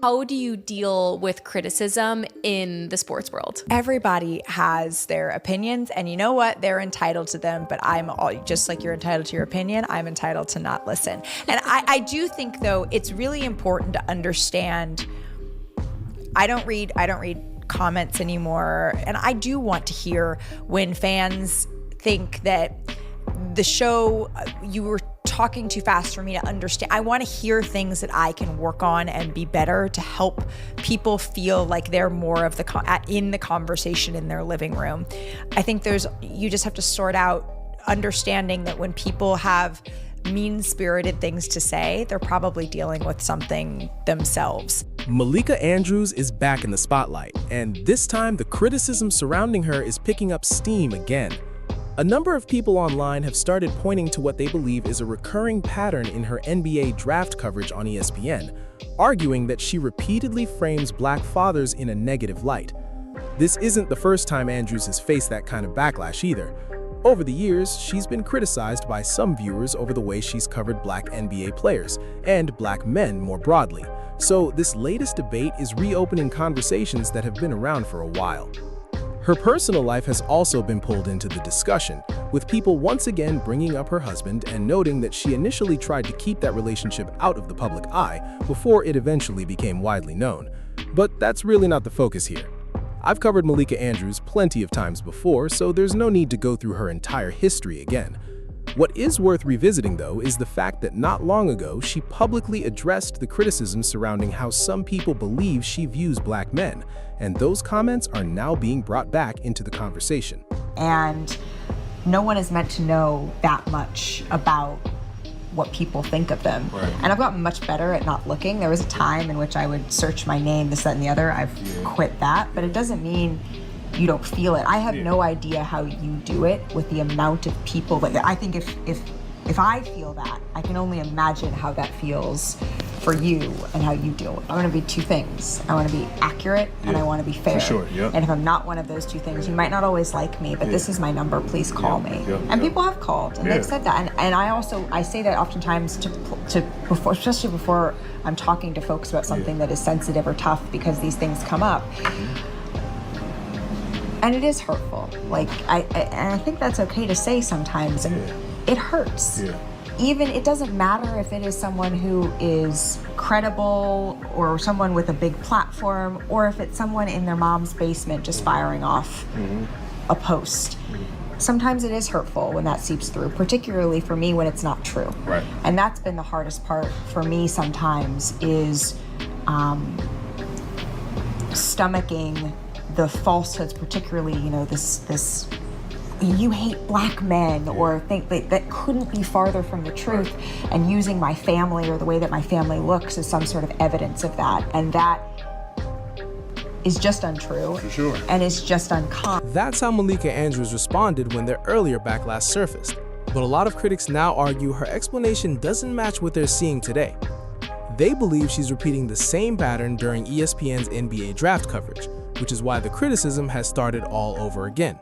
How do you deal with criticism in the sports world? Everybody has their opinions, and you know what? They're entitled to them, but just like you're entitled to your opinion, I'm entitled to not listen. And I do think, though, it's really important to understand. I don't read comments anymore, and I do want to hear when fans think that the show, you were talking too fast for me to understand. I want to hear things that I can work on and be better to help people feel like they're more of in the conversation in their living room. I think you just have to sort out understanding that when people have mean-spirited things to say, they're probably dealing with something themselves. Malika Andrews is back in the spotlight, and this time the criticism surrounding her is picking up steam again. A number of people online have started pointing to what they believe is a recurring pattern in her NBA draft coverage on ESPN, arguing that she repeatedly frames Black fathers in a negative light. This isn't the first time Andrews has faced that kind of backlash either. Over the years, she's been criticized by some viewers over the way she's covered Black NBA players, and Black men more broadly. So this latest debate is reopening conversations that have been around for a while. Her personal life has also been pulled into the discussion, with people once again bringing up her husband and noting that she initially tried to keep that relationship out of the public eye before it eventually became widely known. But that's really not the focus here. I've covered Malika Andrews plenty of times before, so there's no need to go through her entire history again. What is worth revisiting, though, is the fact that not long ago she publicly addressed the criticism surrounding how some people believe she views Black men, and those comments are now being brought back into the conversation. And no one is meant to know that much about what people think of them. Right. And I've gotten much better at not looking. There was a time in which I would search my name, this, that, and the other. I've quit that, but it doesn't mean you don't feel it. I have no idea how you do it with the amount of people, but I think if I feel that, I can only imagine how that feels for you and how you deal with it. I want to be two things. I want to be accurate and I want to be fair. For sure, yeah. And if I'm not one of those two things, you might not always like me, but this is my number, please call me. And people have called and they've said that. And I say that oftentimes before, especially before I'm talking to folks about something that is sensitive or tough, because these things come up. And it is hurtful. I think that's okay to say sometimes, and it hurts. Even, it doesn't matter if it is someone who is credible or someone with a big platform, or if it's someone in their mom's basement just firing off a post. Sometimes it is hurtful when that seeps through, particularly for me when it's not true. Right. And that's been the hardest part for me sometimes, is stomaching the falsehoods, particularly, this you hate Black men, or think that couldn't be farther from the truth, and using my family or the way that my family looks as some sort of evidence of that. And that is just untrue. For sure. And is just uncommon. That's how Malika Andrews responded when their earlier backlash surfaced. But a lot of critics now argue her explanation doesn't match what they're seeing today. They believe she's repeating the same pattern during ESPN's NBA draft coverage, which is why the criticism has started all over again.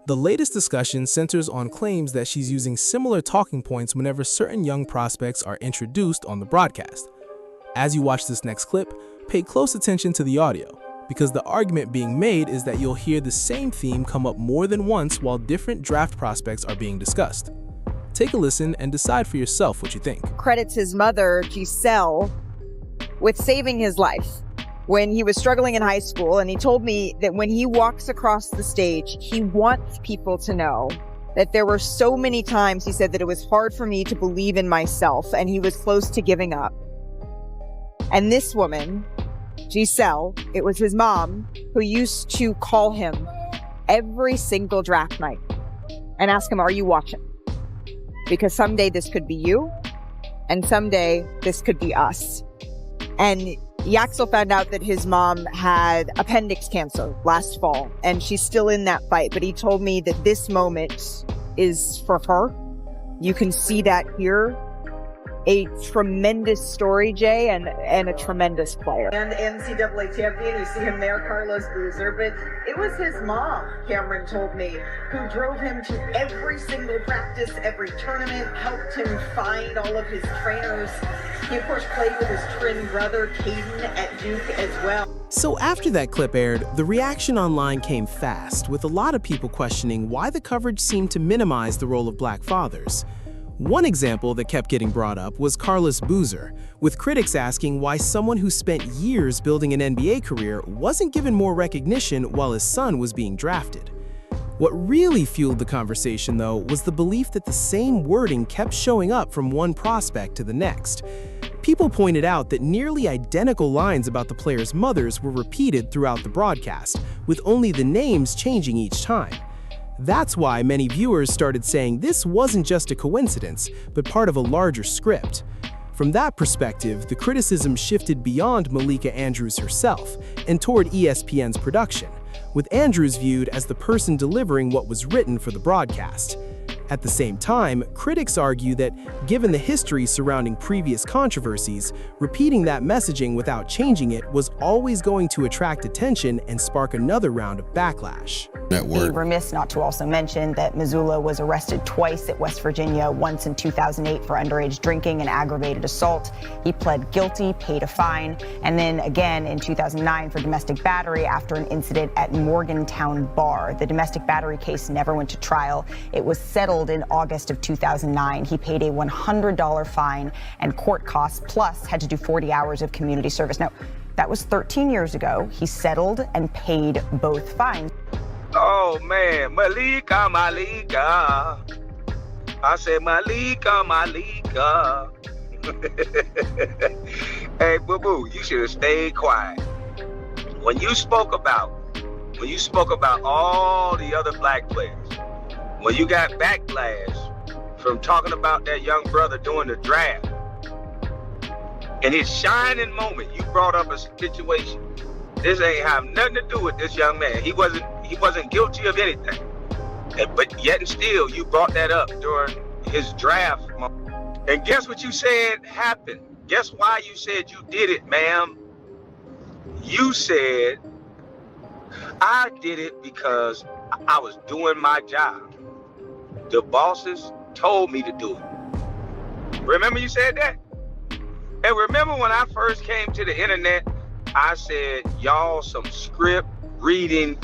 The latest discussion centers on claims that she's using similar talking points whenever certain young prospects are introduced on the broadcast. As you watch this next clip, pay close attention to the audio, because the argument being made is that you'll hear the same theme come up more than once while different draft prospects are being discussed. Take a listen and decide for yourself what you think. Credits his mother, Giselle, with saving his life when he was struggling in high school. And he told me that when he walks across the stage, he wants people to know that there were so many times, he said, that it was hard for me to believe in myself and he was close to giving up. And this woman, Giselle, it was his mom, who used to call him every single draft night and ask him, are you watching? Because someday this could be you, and someday this could be us. And Yaxel found out that his mom had appendix cancer last fall, and she's still in that fight. But he told me that this moment is for her. You can see that here. a tremendous story, Jay, and a tremendous player. And NCAA champion, you see him there, Carlos Boozer, but it was his mom, Cameron told me, who drove him to every single practice, every tournament, helped him find all of his trainers. He, of course, played with his twin brother, Caden, at Duke as well. So after that clip aired, the reaction online came fast, with a lot of people questioning why the coverage seemed to minimize the role of Black fathers. One example that kept getting brought up was Carlos Boozer, with critics asking why someone who spent years building an NBA career wasn't given more recognition while his son was being drafted. What really fueled the conversation, though, was the belief that the same wording kept showing up from one prospect to the next. People pointed out that nearly identical lines about the players' mothers were repeated throughout the broadcast, with only the names changing each time. That's why many viewers started saying this wasn't just a coincidence, but part of a larger script. From that perspective, the criticism shifted beyond Malika Andrews herself and toward ESPN's production, with Andrews viewed as the person delivering what was written for the broadcast. At the same time, critics argue that, given the history surrounding previous controversies, repeating that messaging without changing it was always going to attract attention and spark another round of backlash. Be remiss not to also mention that Missoula was arrested twice at West Virginia, once in 2008 for underage drinking and aggravated assault. He pled guilty, paid a fine, and then again in 2009 for domestic battery after an incident at Morgantown Bar. The domestic battery case never went to trial. It was settled in August of 2009. He paid a $100 fine and court costs, plus had to do 40 hours of community service. Now, that was 13 years ago. He settled and paid both fines. Oh man, Malika, Malika. I said Malika, Malika. Hey, boo-boo, you should have stayed quiet. When you spoke about all the other black players, when you got backlash from talking about that young brother doing the draft, in his shining moment, you brought up a situation. This ain't have nothing to do with this young man. He wasn't guilty of anything. But yet and still, you brought that up during his draft. And guess what you said happened? Guess why you said you did it, ma'am? You said, I did it because I was doing my job. The bosses told me to do it. Remember you said that? And remember when I first came to the internet, I said, y'all some script reading.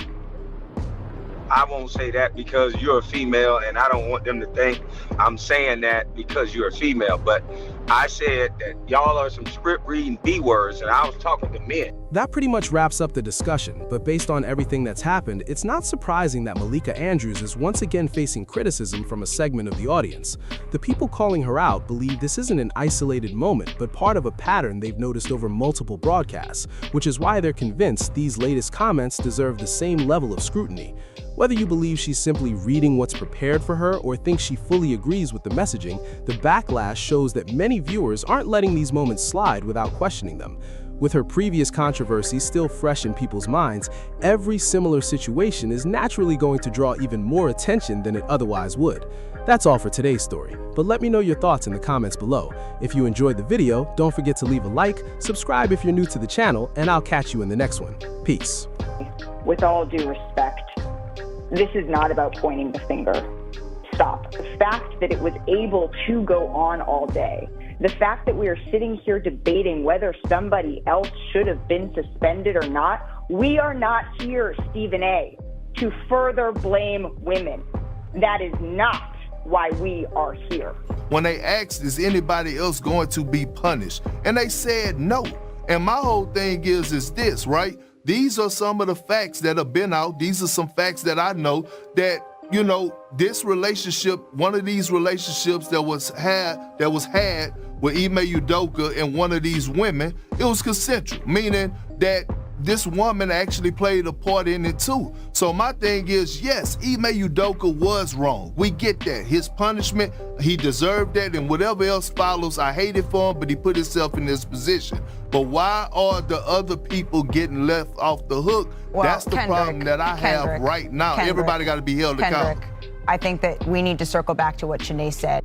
I won't say that because you're a female and I don't want them to think I'm saying that because you're a female. But I said that y'all are some script reading B-words and I was talking to men. That pretty much wraps up the discussion, but based on everything that's happened, it's not surprising that Malika Andrews is once again facing criticism from a segment of the audience. The people calling her out believe this isn't an isolated moment, but part of a pattern they've noticed over multiple broadcasts, which is why they're convinced these latest comments deserve the same level of scrutiny. Whether you believe she's simply reading what's prepared for her or think she fully agrees with the messaging, the backlash shows that many viewers aren't letting these moments slide without questioning them. With her previous controversy still fresh in people's minds, every similar situation is naturally going to draw even more attention than it otherwise would. That's all for today's story, but let me know your thoughts in the comments below. If you enjoyed the video, don't forget to leave a like, subscribe if you're new to the channel, and I'll catch you in the next one. Peace. With all due respect, this is not about pointing the finger. Stop. The fact that it was able to go on all day, the fact that we are sitting here debating whether somebody else should have been suspended or not, we are not here, Stephen A., to further blame women. That is not why we are here. When they asked, is anybody else going to be punished? And they said no. And my whole thing is this, right? These are some of the facts that have been out. These are some facts that I know that, you know, this relationship, one of these relationships that was had with Ime Udoka and one of these women, it was consensual, meaning that this woman actually played a part in it too. So my thing is, yes, Ime Udoka was wrong. We get that. His punishment, he deserved that, and whatever else follows, I hate it for him, but he put himself in this position. But why are the other people getting left off the hook? Well, that's the problem that I have right now. Everybody got to be held accountable. I think that we need to circle back to what Shanae said.